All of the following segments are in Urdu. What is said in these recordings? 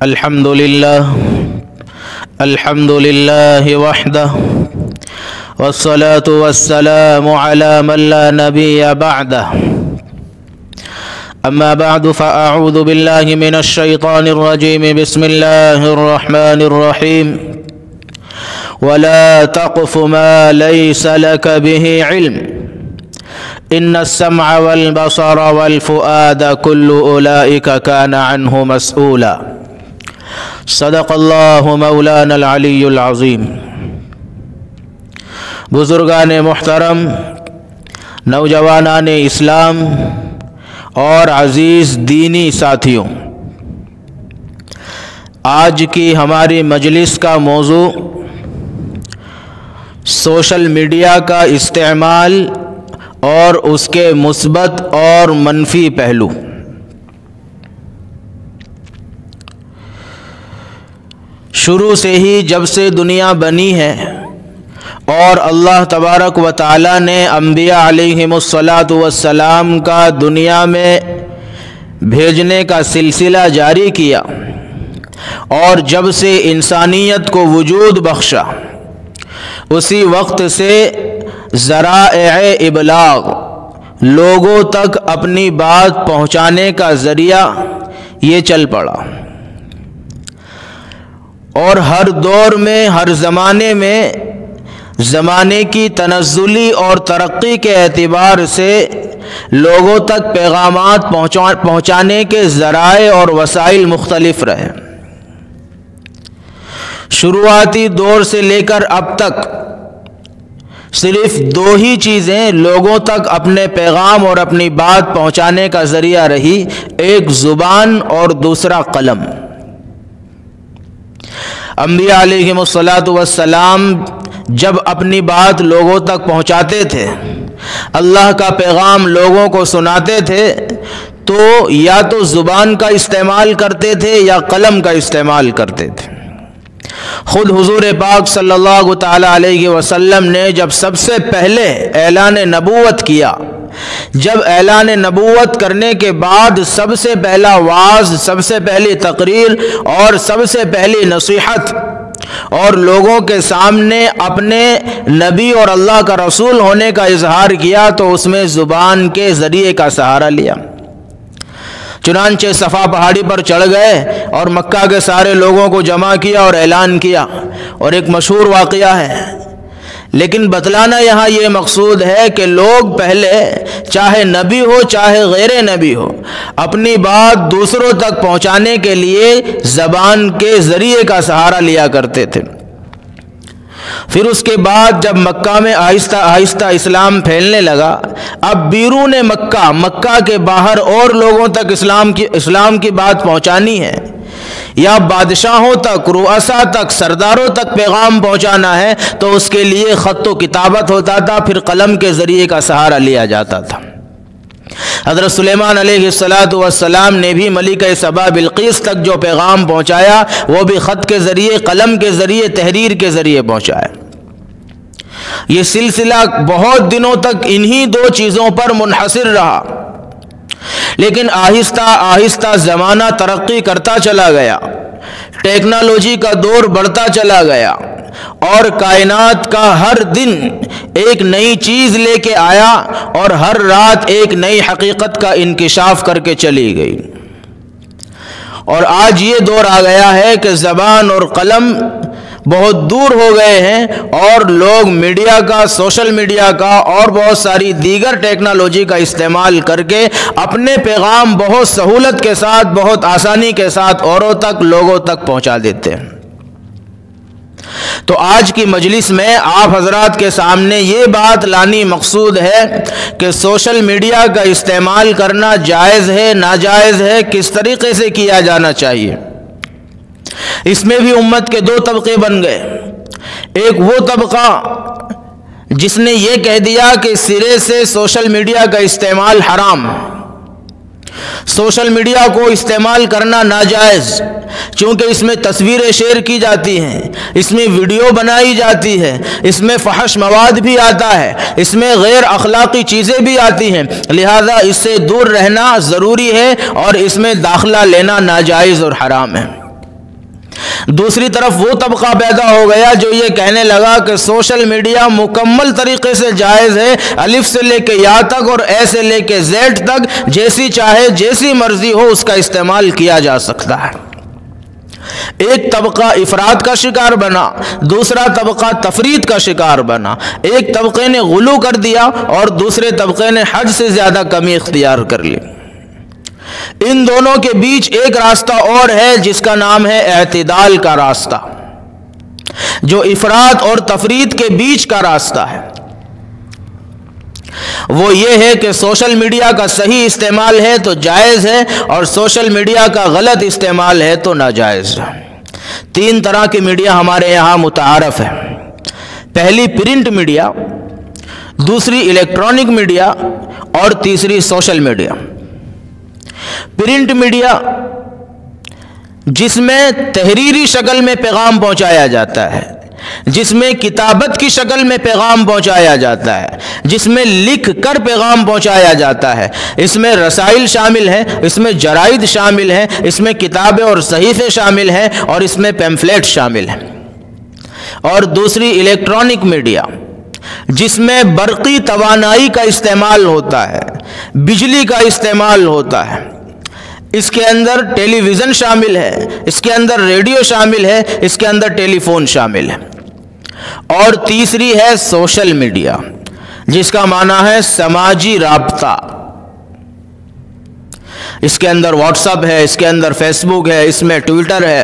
الحمد لله وحده والصلاة والسلام على من لا نبي بعده أما بعد فأعوذ بالله من الشيطان الرجيم بسم الله الرحمن الرحيم ولا تقف ما ليس لك به علم إن السمع والبصر والفؤاد كل أولئك كان عنه مسؤولا صدق اللہ مولانا العلی العظیم۔ بزرگان محترم، نوجوانان اسلام اور عزیز دینی ساتھیوں، آج کی ہماری مجلس کا موضوع سوشل میڈیا کا استعمال اور اس کے مثبت اور منفی پہلو۔ شروع سے ہی جب سے دنیا بنی ہے اور اللہ تبارک و تعالی نے انبیاء علیہم الصلاۃ والسلام کا دنیا میں بھیجنے کا سلسلہ جاری کیا، اور جب سے انسانیت کو وجود بخشا، اسی وقت سے ذرائع ابلاغ، لوگوں تک اپنی بات پہنچانے کا ذریعہ یہ چل پڑا، اور ہر دور میں، ہر زمانے میں زمانے کی تنزلی اور ترقی کے اعتبار سے لوگوں تک پیغامات پہنچانے کے ذرائع اور وسائل مختلف رہے۔ شروعاتی دور سے لے کر اب تک صرف دو ہی چیزیں لوگوں تک اپنے پیغام اور اپنی بات پہنچانے کا ذریعہ رہی، ایک زبان اور دوسرا قلم۔ انبیاء علیہم الصلاۃ والسلام جب اپنی بات لوگوں تک پہنچاتے تھے، اللہ کا پیغام لوگوں کو سناتے تھے، تو یا تو زبان کا استعمال کرتے تھے یا قلم کا استعمال کرتے تھے۔ خود حضور پاک صلی اللہ تعالی علیہ وسلم نے جب سب سے پہلے اعلان نبوت کیا، جب اعلان نبوت کرنے کے بعد سب سے پہلا وعظ، سب سے پہلی تقریر اور سب سے پہلی نصیحت اور لوگوں کے سامنے اپنے نبی اور اللہ کا رسول ہونے کا اظہار کیا، تو اس میں زبان کے ذریعے کا سہارا لیا۔ چنانچہ صفا پہاڑی پر چڑھ گئے اور مکہ کے سارے لوگوں کو جمع کیا اور اعلان کیا، اور ایک مشہور واقعہ ہے، لیکن بتلانا یہاں یہ مقصود ہے کہ لوگ پہلے چاہے نبی ہو چاہے غیر نبی ہو، اپنی بات دوسروں تک پہنچانے کے لیے زبان کے ذریعے کا سہارا لیا کرتے تھے۔ پھر اس کے بعد جب مکہ میں آہستہ آہستہ اسلام پھیلنے لگا، اب بیرون مکہ کے باہر اور لوگوں تک اسلام کی بات پہنچانی ہے، یا بادشاہوں تک، رؤساء تک، سرداروں تک پیغام پہنچانا ہے، تو اس کے لیے خط و کتابت ہوتا تھا، پھر قلم کے ذریعے کا سہارا لیا جاتا تھا۔ حضرت سلیمان علیہ السلام نے بھی ملکہ سبا بلقیس تک جو پیغام پہنچایا، وہ بھی خط کے ذریعے، قلم کے ذریعے، تحریر کے ذریعے پہنچایا۔ یہ سلسلہ بہت دنوں تک انہی دو چیزوں پر منحصر رہا، لیکن آہستہ آہستہ زمانہ ترقی کرتا چلا گیا، ٹیکنالوجی کا دور بڑھتا چلا گیا، اور کائنات کا ہر دن ایک نئی چیز لے کے آیا، اور ہر رات ایک نئی حقیقت کا انکشاف کر کے چلی گئی۔ اور آج یہ دور آ گیا ہے کہ زبان اور قلم بہت دور ہو گئے ہیں، اور لوگ میڈیا کا، سوشل میڈیا کا اور بہت ساری دیگر ٹیکنالوجی کا استعمال کر کے اپنے پیغام بہت سہولت کے ساتھ، بہت آسانی کے ساتھ اوروں تک، لوگوں تک پہنچا دیتے ہیں۔ تو آج کی مجلس میں آپ حضرات کے سامنے یہ بات لانی مقصود ہے کہ سوشل میڈیا کا استعمال کرنا جائز ہے، ناجائز ہے، کس طریقے سے کیا جانا چاہیے۔ اس میں بھی امت کے دو طبقے بن گئے۔ ایک وہ طبقہ جس نے یہ کہہ دیا کہ سرے سے سوشل میڈیا کا استعمال حرام، سوشل میڈیا کو استعمال کرنا ناجائز، چونکہ اس میں تصویریں شیئر کی جاتی ہیں، اس میں ویڈیو بنائی جاتی ہے، اس میں فحش مواد بھی آتا ہے، اس میں غیر اخلاقی چیزیں بھی آتی ہیں، لہذا اس سے دور رہنا ضروری ہے اور اس میں داخلہ لینا ناجائز اور حرام ہے۔ دوسری طرف وہ طبقہ پیدا ہو گیا جو یہ کہنے لگا کہ سوشل میڈیا مکمل طریقے سے جائز ہے، الف سے لے کے یا تک اور اے سے لے کے زیڈ تک، جیسی چاہے جیسی مرضی ہو اس کا استعمال کیا جا سکتا ہے۔ ایک طبقہ افراد کا شکار بنا، دوسرا طبقہ تفرید کا شکار بنا، ایک طبقے نے غلو کر دیا اور دوسرے طبقے نے حد سے زیادہ کمی اختیار کر لی۔ ان دونوں کے بیچ ایک راستہ اور ہے جس کا نام ہے اعتدال کا راستہ، جو افراد اور تفرید کے بیچ کا راستہ ہے۔ وہ یہ ہے کہ سوشل میڈیا کا صحیح استعمال ہے تو جائز ہے اور سوشل میڈیا کا غلط استعمال ہے تو ناجائز ہے۔ تین طرح کی میڈیا ہمارے یہاں متعارف ہے۔ پہلی پرنٹ میڈیا، دوسری الیکٹرانک میڈیا اور تیسری سوشل میڈیا۔ پرنٹ میڈیا جس میں تحریری شکل میں پیغام پہنچایا جاتا ہے، جس میں کتابت کی شکل میں پیغام پہنچایا جاتا ہے، جس میں لکھ کر پیغام پہنچایا جاتا ہے، اس میں رسائل شامل ہیں، اس میں جرائد شامل ہیں، اس میں کتابیں اور صحیفے شامل ہیں اور اس میں پیمفلیٹ شامل ہیں۔ اور دوسری الیکٹرانک میڈیا جس میں برقی توانائی کا استعمال ہوتا ہے، بجلی کا استعمال ہوتا ہے، اس کے اندر ٹیلی ویژن شامل ہے، اس کے اندر ریڈیو شامل ہے، اس کے اندر ٹیلی فون شامل ہے۔ اور تیسری ہے سوشل میڈیا جس کا معنی ہے سماجی رابطہ۔ اس کے اندر واٹس ایپ ہے، اس کے اندر فیس بک ہے، اس میں ٹویٹر ہے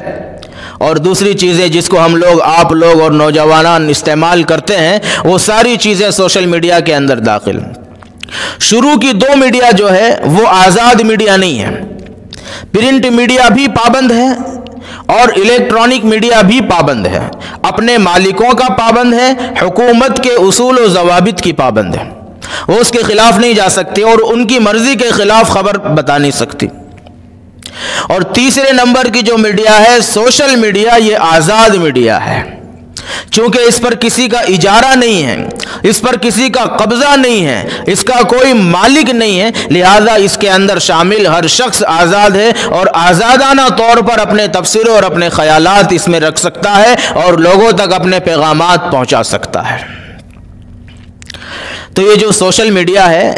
اور دوسری چیزیں جس کو ہم لوگ، آپ لوگ اور نوجوانان استعمال کرتے ہیں، وہ ساری چیزیں سوشل میڈیا کے اندر داخل۔ شروع کی دو میڈیا جو ہے وہ آزاد میڈیا نہیں ہے۔ پرنٹ میڈیا بھی پابند ہے اور الیکٹرانک میڈیا بھی پابند ہے، اپنے مالکوں کا پابند ہے، حکومت کے اصول و ضوابط کی پابند ہے، وہ اس کے خلاف نہیں جا سکتی اور ان کی مرضی کے خلاف خبر بتا نہیں سکتی۔ اور تیسرے نمبر کی جو میڈیا ہے سوشل میڈیا، یہ آزاد میڈیا ہے، چونکہ اس پر کسی کا اجارہ نہیں ہے، اس پر کسی کا قبضہ نہیں ہے، اس کا کوئی مالک نہیں ہے، لہذا اس کے اندر شامل ہر شخص آزاد ہے اور آزادانہ طور پر اپنے تبصرے اور اپنے خیالات اس میں رکھ سکتا ہے اور لوگوں تک اپنے پیغامات پہنچا سکتا ہے۔ تو یہ جو سوشل میڈیا ہے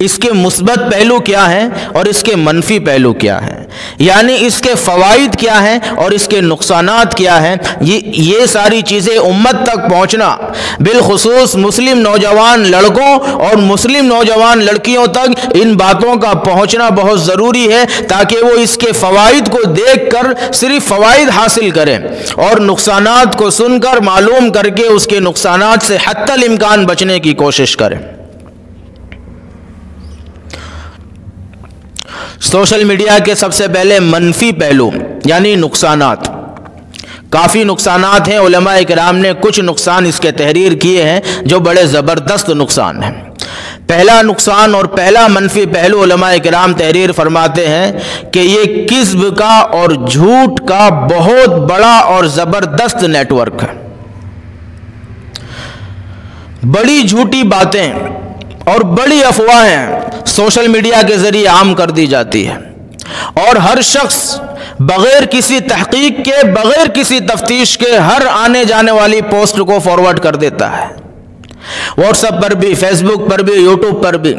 اس کے مثبت پہلو کیا ہیں اور اس کے منفی پہلو کیا ہیں، یعنی اس کے فوائد کیا ہیں اور اس کے نقصانات کیا ہیں، یہ ساری چیزیں امت تک پہنچنا، بالخصوص مسلم نوجوان لڑکوں اور مسلم نوجوان لڑکیوں تک ان باتوں کا پہنچنا بہت ضروری ہے تاکہ وہ اس کے فوائد کو دیکھ کر صرف فوائد حاصل کریں اور نقصانات کو سن کر معلوم کر کے اس کے نقصانات سے حتی الامکان بچنے کی کوشش کریں۔ سوشل میڈیا کے سب سے پہلے منفی پہلو یعنی نقصانات، کافی نقصانات ہیں۔ علماء کرام نے کچھ نقصان اس کے تحریر کیے ہیں جو بڑے زبردست نقصان ہیں۔ پہلا نقصان اور پہلا منفی پہلو علماء کرام تحریر فرماتے ہیں کہ یہ کذب کا اور جھوٹ کا بہت بڑا اور زبردست نیٹ ورک ہے۔ بڑی جھوٹی باتیں اور بڑی افواہیں سوشل میڈیا کے ذریعے عام کر دی جاتی ہے اور ہر شخص بغیر کسی تحقیق کے، بغیر کسی تفتیش کے ہر آنے جانے والی پوسٹ کو فارورڈ کر دیتا ہے، واٹس ایپ پر بھی، فیس بک پر بھی، یوٹیوب پر بھی،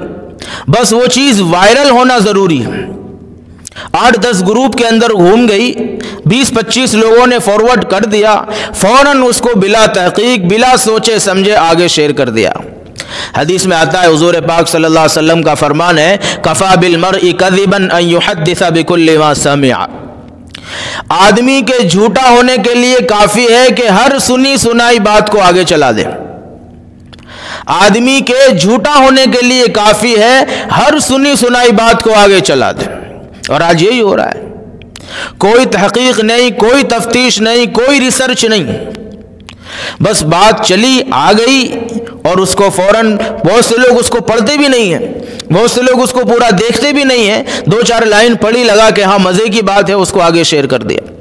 بس وہ چیز وائرل ہونا ضروری ہے۔ 8-10 گروپ کے اندر گھوم گئی، 20-25 لوگوں نے فارورڈ کر دیا، فوراً اس کو بلا تحقیق، بلا سوچے سمجھے آگے شیئر کر دیا۔ حدیث میں آتا ہے، حضور پاک صلی اللہ علیہ وسلم کا فرمان ہے، کفا بالمرء کذبا ان یحدث بکل ما سمع۔ آدمی کے جھوٹا ہونے کے لیے کافی ہے کہ ہر سنی سنائی بات کو آگے چلا دے۔ آدمی کے جھوٹا ہونے کے لیے کافی ہے ہر سنی سنائی بات کو آگے چلا دے، اور آج یہی ہو رہا ہے۔ کوئی تحقیق نہیں، کوئی تفتیش نہیں، کوئی ریسرچ نہیں، بس بات چلی آ گئی اور اس کو فوراً، بہت سے لوگ اس کو پڑھتے بھی نہیں ہیں، بہت سے لوگ اس کو پورا دیکھتے بھی نہیں ہیں، 2-4 لائن پڑھی لگا کہ ہاں مزے کی بات ہے، اس کو آگے شیئر کر دیا۔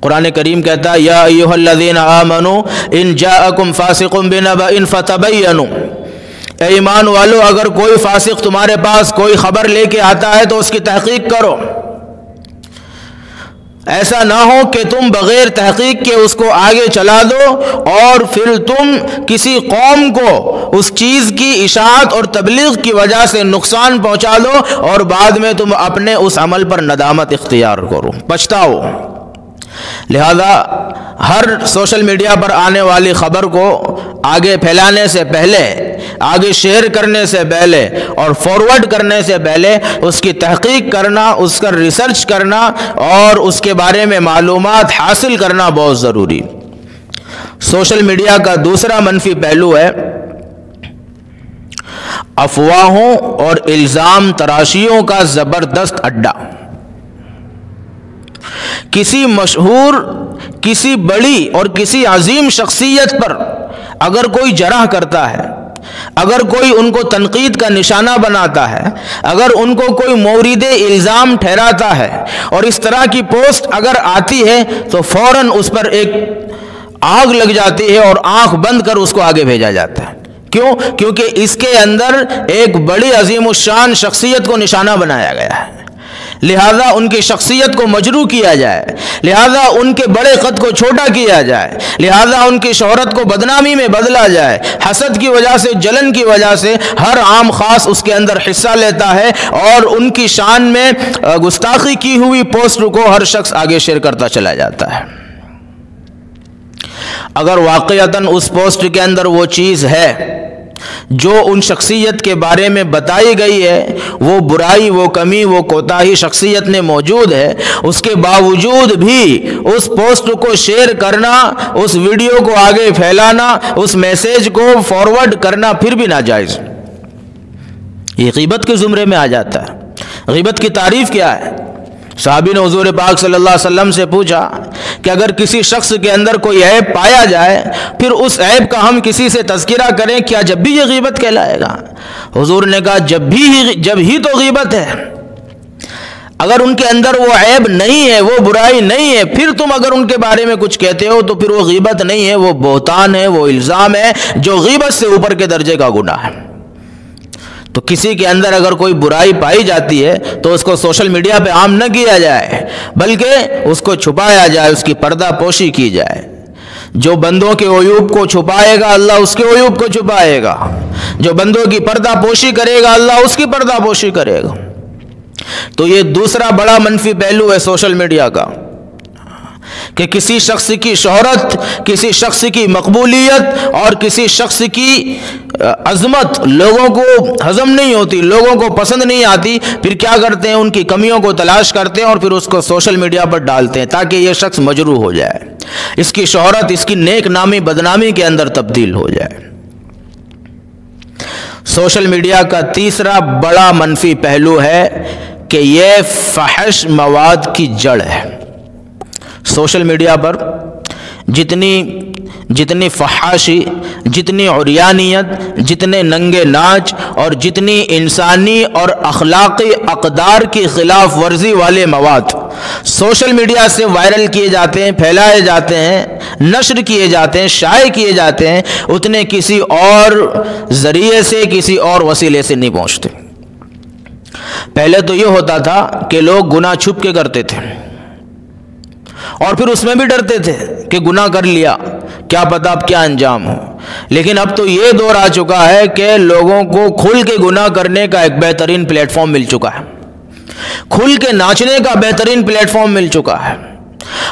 قرآن کریم کہتا ہے یا ایھا الذین آمنوا ان جاءکم فاسق بنبأ فتبینوا، اے ایمان والو اگر کوئی فاسق تمہارے پاس کوئی خبر لے کے آتا ہے تو اس کی تحقیق کرو، ایسا نہ ہو کہ تم بغیر تحقیق کے اس کو آگے چلا دو اور پھر تم کسی قوم کو اس چیز کی اشاعت اور تبلیغ کی وجہ سے نقصان پہنچا دو اور بعد میں تم اپنے اس عمل پر ندامت اختیار کرو، پچھتاؤ۔ لہذا ہر سوشل میڈیا پر آنے والی خبر کو آگے پھیلانے سے پہلے، آگے شیئر کرنے سے پہلے اور فارورڈ کرنے سے پہلے اس کی تحقیق کرنا، اس کا ریسرچ کرنا اور اس کے بارے میں معلومات حاصل کرنا بہت ضروری۔ سوشل میڈیا کا دوسرا منفی پہلو ہے افواہوں اور الزام تراشیوں کا زبردست اڈا۔ کسی مشہور، کسی بڑی اور کسی عظیم شخصیت پر اگر کوئی جرح کرتا ہے، اگر کوئی ان کو تنقید کا نشانہ بناتا ہے، اگر ان کو کوئی مورد الزام ٹھہراتا ہے اور اس طرح کی پوسٹ اگر آتی ہے تو فوراً اس پر ایک آگ لگ جاتی ہے اور آنکھ بند کر اس کو آگے بھیجا جاتا ہے۔ کیوں؟ کیونکہ اس کے اندر ایک بڑی عظیم الشان شخصیت کو نشانہ بنایا گیا ہے، لہذا ان کی شخصیت کو مجروح کیا جائے، لہذا ان کے بڑے قد کو چھوٹا کیا جائے، لہذا ان کی شہرت کو بدنامی میں بدلا جائے۔ حسد کی وجہ سے، جلن کی وجہ سے ہر عام خاص اس کے اندر حصہ لیتا ہے اور ان کی شان میں گستاخی کی ہوئی پوسٹ کو ہر شخص آگے شیئر کرتا چلا جاتا ہے۔ اگر واقعتاً اس پوسٹ کے اندر وہ چیز ہے جو ان شخصیت کے بارے میں بتائی گئی ہے، وہ برائی، وہ کمی، وہ کوتاہی شخصیت میں موجود ہے، اس کے باوجود بھی اس پوسٹ کو شیئر کرنا، اس ویڈیو کو آگے پھیلانا، اس میسیج کو فارورڈ کرنا پھر بھی ناجائز، یہ غیبت کے زمرے میں آ جاتا ہے۔ غیبت کی تعریف کیا ہے؟ صحابی نے حضور پاک صلی اللہ علیہ وسلم سے پوچھا کہ اگر کسی شخص کے اندر کوئی عیب پایا جائے پھر اس عیب کا ہم کسی سے تذکرہ کریں، کیا جب بھی یہ غیبت کہلائے گا؟ حضور نے کہا جب ہی تو غیبت ہے۔ اگر ان کے اندر وہ عیب نہیں ہے، وہ برائی نہیں ہے، پھر تم اگر ان کے بارے میں کچھ کہتے ہو تو پھر وہ غیبت نہیں ہے، وہ بہتان ہے، وہ الزام ہے جو غیبت سے اوپر کے درجے کا گناہ ہے۔ تو کسی کے اندر اگر کوئی برائی پائی جاتی ہے تو اس کو سوشل میڈیا پہ عام نہ کیا جائے، بلکہ اس کو چھپایا جائے، اس کی پردہ پوشی کی جائے۔ جو بندوں کے عیوب کو چھپائے گا اللہ اس کے عیوب کو چھپائے گا، جو بندوں کی پردہ پوشی کرے گا اللہ اس کی پردہ پوشی کرے گا۔ تو یہ دوسرا بڑا منفی پہلو ہے سوشل میڈیا کا کہ کسی شخص کی شہرت، کسی شخص کی مقبولیت اور کسی شخص کی عظمت لوگوں کو ہضم نہیں ہوتی، لوگوں کو پسند نہیں آتی، پھر کیا کرتے ہیں؟ ان کی کمیوں کو تلاش کرتے ہیں اور پھر اس کو سوشل میڈیا پر ڈالتے ہیں تاکہ یہ شخص مجروح ہو جائے، اس کی شہرت، اس کی نیک نامی بدنامی کے اندر تبدیل ہو جائے۔ سوشل میڈیا کا تیسرا بڑا منفی پہلو ہے کہ یہ فحش مواد کی جڑ ہے۔ سوشل میڈیا پر جتنی فحاشی، جتنی عریانیت، جتنے ننگے ناچ اور جتنی انسانی اور اخلاقی اقدار کی خلاف ورزی والے مواد سوشل میڈیا سے وائرل کیے جاتے ہیں، پھیلائے جاتے ہیں، نشر کیے جاتے ہیں، شائع کیے جاتے ہیں، اتنے کسی اور ذریعے سے، کسی اور وسیلے سے نہیں پہنچتے۔ پہلے تو یہ ہوتا تھا کہ لوگ گناہ چھپ کے کرتے تھے اور پھر اس میں بھی ڈرتے تھے کہ گناہ کر لیا کیا پتہ اب کیا انجام ہو، لیکن اب تو یہ دور آ چکا ہے کہ لوگوں کو کھل کے گناہ کرنے کا ایک بہترین پلیٹ فارم مل چکا ہے، کھل کے ناچنے کا بہترین پلیٹ فارم مل چکا ہے۔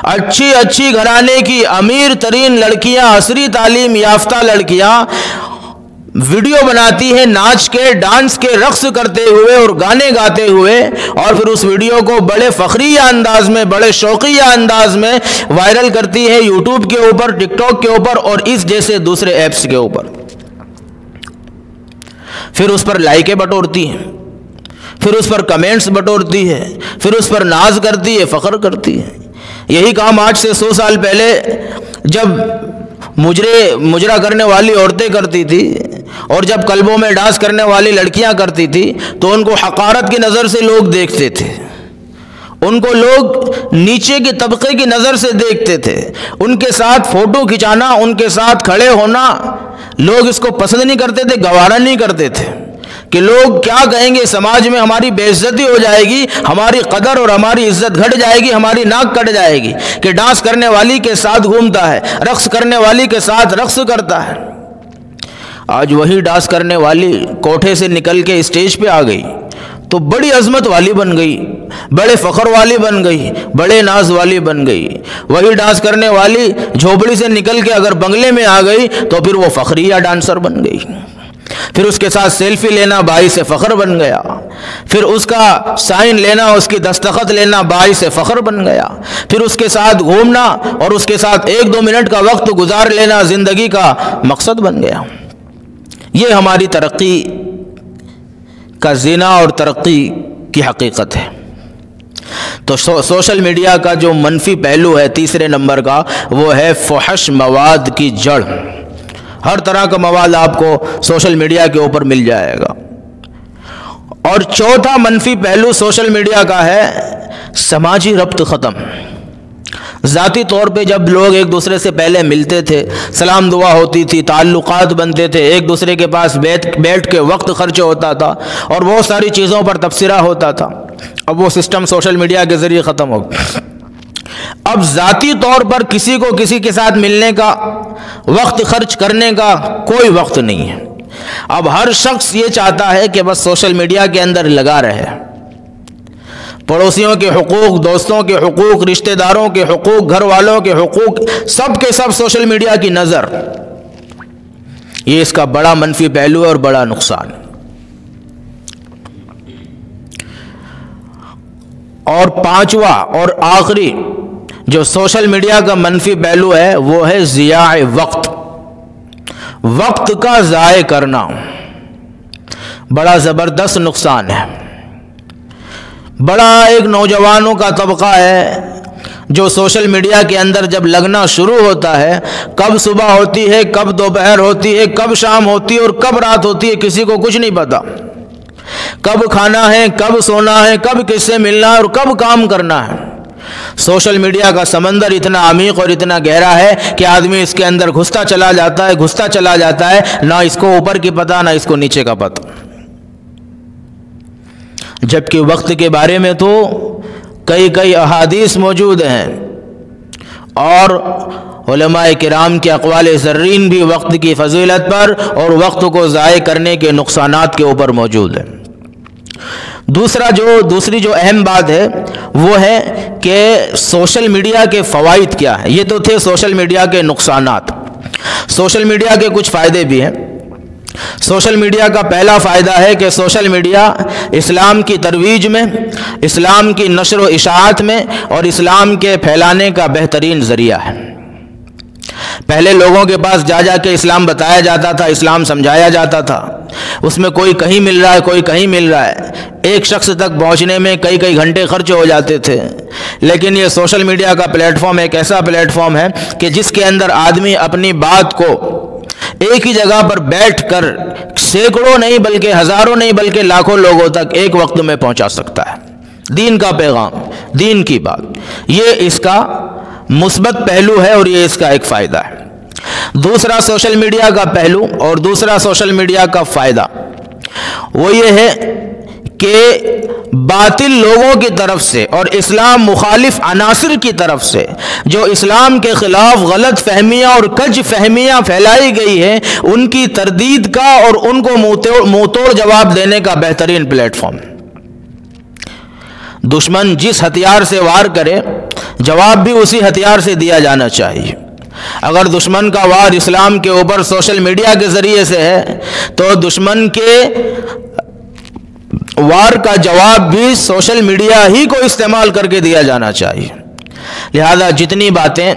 اچھی گھرانے کی امیر ترین لڑکیاں، عصری تعلیم یافتہ لڑکیاں ویڈیو بناتی ہیں ناچ کے، ڈانس کے، رقص کرتے ہوئے اور گانے گاتے ہوئے، اور پھر اس ویڈیو کو بڑے فخریہ انداز میں، بڑے شوقیہ انداز میں وائرل کرتی ہے یوٹیوب کے اوپر، ٹک ٹاک کے اوپر اور اس جیسے دوسرے ایپس کے اوپر۔ پھر اس پر لائکیں بٹورتی ہیں، پھر اس پر کمنٹس بٹورتی ہے، پھر اس پر ناز کرتی ہے، فخر کرتی ہے۔ یہی کام آج سے 100 سال پہلے جب مجرا کرنے والی عورتیں کرتی تھی اور جب کلبوں میں ڈانس کرنے والی لڑکیاں کرتی تھی تو ان کو حقارت کی نظر سے لوگ دیکھتے تھے، ان کو لوگ نیچے کے طبقے کی نظر سے دیکھتے تھے، ان کے ساتھ فوٹو کھنچانا، ان کے ساتھ کھڑے ہونا لوگ اس کو پسند نہیں کرتے تھے، گوارا نہیں کرتے تھے کہ لوگ کیا کہیں گے، سماج میں ہماری بے عزتی ہو جائے گی، ہماری قدر اور ہماری عزت گھٹ جائے گی، ہماری ناک کٹ جائے گی کہ ڈانس کرنے والی کے ساتھ گھومتا ہے، رقص کرنے والی کے ساتھ رقص کرتا ہے۔ آج وہی ڈانس کرنے والی کوٹھے سے نکل کے اسٹیج پہ آ گئی تو بڑی عظمت والی بن گئی، بڑے فخر والی بن گئی، بڑے ناز والی بن گئی۔ وہی ڈانس کرنے والی جھوپڑی سے نکل کے اگر بنگلے میں آ گئی تو پھر وہ فخریہ ڈانسر بن گئی، پھر اس کے ساتھ سیلفی لینا باعث فخر بن گیا، پھر اس کا سائن لینا، اس کی دستخط لینا باعث فخر بن گیا، پھر اس کے ساتھ گھومنا اور اس کے ساتھ 1-2 منٹ کا وقت گزار لینا زندگی کا مقصد بن گیا۔ یہ ہماری ترقی کا زنا اور ترقی کی حقیقت ہے۔ تو سوشل میڈیا کا جو منفی پہلو ہے تیسرے نمبر کا، وہ ہے فحش مواد کی جڑ۔ ہر طرح کا مواد آپ کو سوشل میڈیا کے اوپر مل جائے گا۔ اور چوتھا منفی پہلو سوشل میڈیا کا ہے سماجی ربط ختم۔ ذاتی طور پہ جب لوگ ایک دوسرے سے پہلے ملتے تھے، سلام دعا ہوتی تھی، تعلقات بنتے تھے، ایک دوسرے کے پاس بیٹھ کے وقت خرچ ہوتا تھا اور بہت ساری چیزوں پر تبصرہ ہوتا تھا، اب وہ سسٹم سوشل میڈیا کے ذریعے ختم ہو گیا۔ اب ذاتی طور پر کسی کو کسی کے ساتھ ملنے کا، وقت خرچ کرنے کا کوئی وقت نہیں ہے۔ اب ہر شخص یہ چاہتا ہے کہ بس سوشل میڈیا کے اندر لگا رہے، پڑوسیوں کے حقوق، دوستوں کے حقوق، رشتہ داروں کے حقوق، گھر والوں کے حقوق، سب کے سب سوشل میڈیا کی نظر۔ یہ اس کا بڑا منفی پہلو ہے اور بڑا نقصان ہے۔ اور پانچواں اور آخری جو سوشل میڈیا کا منفی پہلو ہے وہ ہے ضیاع وقت، وقت کا ضائع کرنا، بڑا زبردست نقصان ہے۔ بڑا ایک نوجوانوں کا طبقہ ہے جو سوشل میڈیا کے اندر جب لگنا شروع ہوتا ہے، کب صبح ہوتی ہے، کب دوپہر ہوتی ہے، کب شام ہوتی ہے اور کب رات ہوتی ہے، کسی کو کچھ نہیں پتا۔ کب کھانا ہے، کب سونا ہے، کب کس سے ملنا ہے اور کب کام کرنا ہے۔ سوشل میڈیا کا سمندر اتنا عمیق اور اتنا گہرا ہے کہ آدمی اس کے اندر گھستا چلا جاتا ہے، نہ اس کو اوپر کی پتہ نہ اس کو نیچے کا پتہ۔ جبکہ وقت کے بارے میں تو کئی احادیث موجود ہیں اور علماء کرام کے اقوال زرین بھی وقت کی فضیلت پر اور وقت کو ضائع کرنے کے نقصانات کے اوپر موجود ہیں۔ دوسری جو اہم بات ہے وہ ہے کہ سوشل میڈیا کے فوائد کیا ہیں۔ یہ تو تھے سوشل میڈیا کے نقصانات۔ سوشل میڈیا کے کچھ فائدے بھی ہیں۔ سوشل میڈیا کا پہلا فائدہ ہے کہ سوشل میڈیا اسلام کی ترویج میں، اسلام کی نشر و اشاعت میں اور اسلام کے پھیلانے کا بہترین ذریعہ ہے۔ پہلے لوگوں کے پاس جا کے اسلام بتایا جاتا تھا، اسلام سمجھایا جاتا تھا، اس میں کوئی کہیں مل رہا ہے، کوئی کہیں مل رہا ہے، ایک شخص تک پہنچنے میں کئی گھنٹے خرچ ہو جاتے تھے۔ لیکن یہ سوشل میڈیا کا پلیٹ فارم ایک ایسا پلیٹ فارم ہے کہ جس کے اندر آدمی اپنی بات کو ایک ہی جگہ پر بیٹھ کر سینکڑوں نہیں بلکہ ہزاروں نہیں بلکہ لاکھوں لوگوں تک ایک وقت میں پہنچا سکتا ہے دین کا پیغام، دین کی بات۔ یہ اس کا مثبت پہلو ہے اور یہ اس کا ایک فائدہ ہے۔ دوسرا سوشل میڈیا کا پہلو اور دوسرا سوشل میڈیا کا فائدہ وہ یہ ہے کہ باطل لوگوں کی طرف سے اور اسلام مخالف عناصر کی طرف سے جو اسلام کے خلاف غلط فہمیاں اور کج فہمیاں پھیلائی گئی ہیں، ان کی تردید کا اور ان کو منہ توڑ جواب دینے کا بہترین پلیٹ فارم۔ دشمن جس ہتھیار سے وار کرے جواب بھی اسی ہتھیار سے دیا جانا چاہیے۔ اگر دشمن کا وار اسلام کے اوپر سوشل میڈیا کے ذریعے سے ہے تو دشمن کے وار کا جواب بھی سوشل میڈیا ہی کو استعمال کر کے دیا جانا چاہیے۔ لہذا جتنی باتیں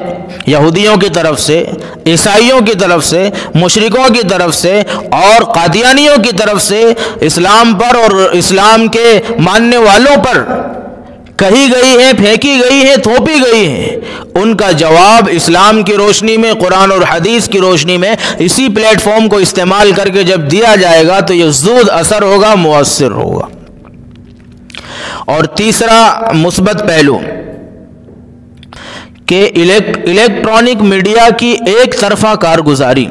یہودیوں کی طرف سے، عیسائیوں کی طرف سے، مشرکوں کی طرف سے اور قادیانیوں کی طرف سے اسلام پر اور اسلام کے ماننے والوں پر کہی گئی ہیں، پھینکی گئی ہیں، تھوپی گئی ہیں، ان کا جواب اسلام کی روشنی میں، قرآن اور حدیث کی روشنی میں اسی پلیٹ فارم کو استعمال کر کے جب دیا جائے گا تو یہ زود اثر ہوگا، مؤثر ہوگا۔ اور تیسرا مثبت پہلو کہ الیکٹرانک میڈیا کی ایک طرفہ کارگزاری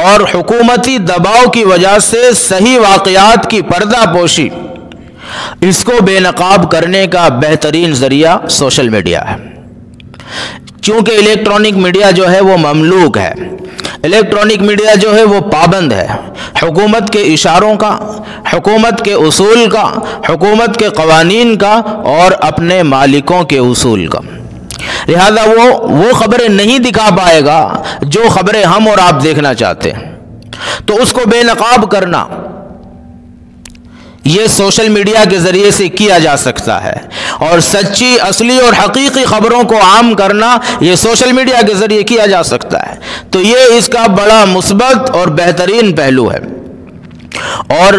اور حکومتی دباؤ کی وجہ سے صحیح واقعات کی پردہ پوشی، اس کو بے نقاب کرنے کا بہترین ذریعہ سوشل میڈیا ہے۔ چونکہ الیکٹرانک میڈیا جو ہے وہ مملوک ہے، الیکٹرانک میڈیا جو ہے وہ پابند ہے حکومت کے اشاروں کا، حکومت کے اصول کا، حکومت کے قوانین کا اور اپنے مالکوں کے اصول کا، لہذا وہ خبریں نہیں دکھا پائے گا جو خبریں ہم اور آپ دیکھنا چاہتے ہیں۔ تو اس کو بے نقاب کرنا یہ سوشل میڈیا کے ذریعے سے کیا جا سکتا ہے، اور سچی، اصلی اور حقیقی خبروں کو عام کرنا یہ سوشل میڈیا کے ذریعے کیا جا سکتا ہے۔ تو یہ اس کا بڑا مثبت اور بہترین پہلو ہے۔ اور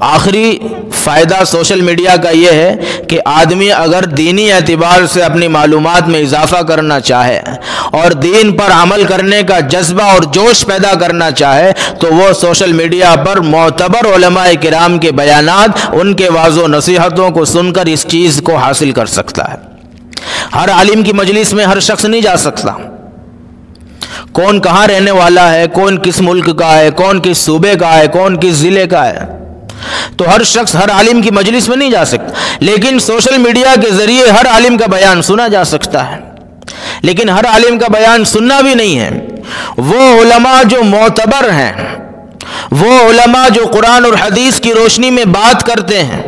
آخری فائدہ سوشل میڈیا کا یہ ہے کہ آدمی اگر دینی اعتبار سے اپنی معلومات میں اضافہ کرنا چاہے اور دین پر عمل کرنے کا جذبہ اور جوش پیدا کرنا چاہے تو وہ سوشل میڈیا پر معتبر علماء کرام کے بیانات، ان کے وعظ و نصیحتوں کو سن کر اس چیز کو حاصل کر سکتا ہے۔ ہر عالم کی مجلس میں ہر شخص نہیں جا سکتا، کون کہاں رہنے والا ہے، کون کس ملک کا ہے، کون کس صوبے کا ہے، کون کس ضلع کا ہے، تو ہر شخص ہر عالم کی مجلس میں نہیں جا سکتا، لیکن سوشل میڈیا کے ذریعے ہر عالم کا بیان سنا جا سکتا ہے۔ لیکن ہر عالم کا بیان سننا بھی نہیں ہے، وہ علماء جو معتبر ہیں، وہ علماء جو قرآن اور حدیث کی روشنی میں بات کرتے ہیں،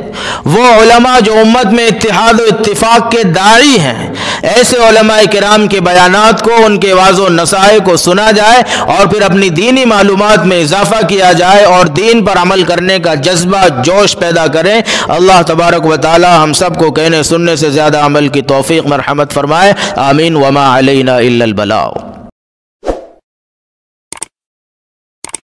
وہ علماء جو امت میں اتحاد و اتفاق کے داعی ہیں، ایسے علماء کرام کے بیانات کو، ان کے وعظ و نصائح کو سنا جائے اور پھر اپنی دینی معلومات میں اضافہ کیا جائے اور دین پر عمل کرنے کا جذبہ، جوش پیدا کریں۔ اللہ تبارک و تعالی ہم سب کو کہنے سننے سے زیادہ عمل کی توفیق مرحمت فرمائے، آمین۔ وما علینا الا البلاغ۔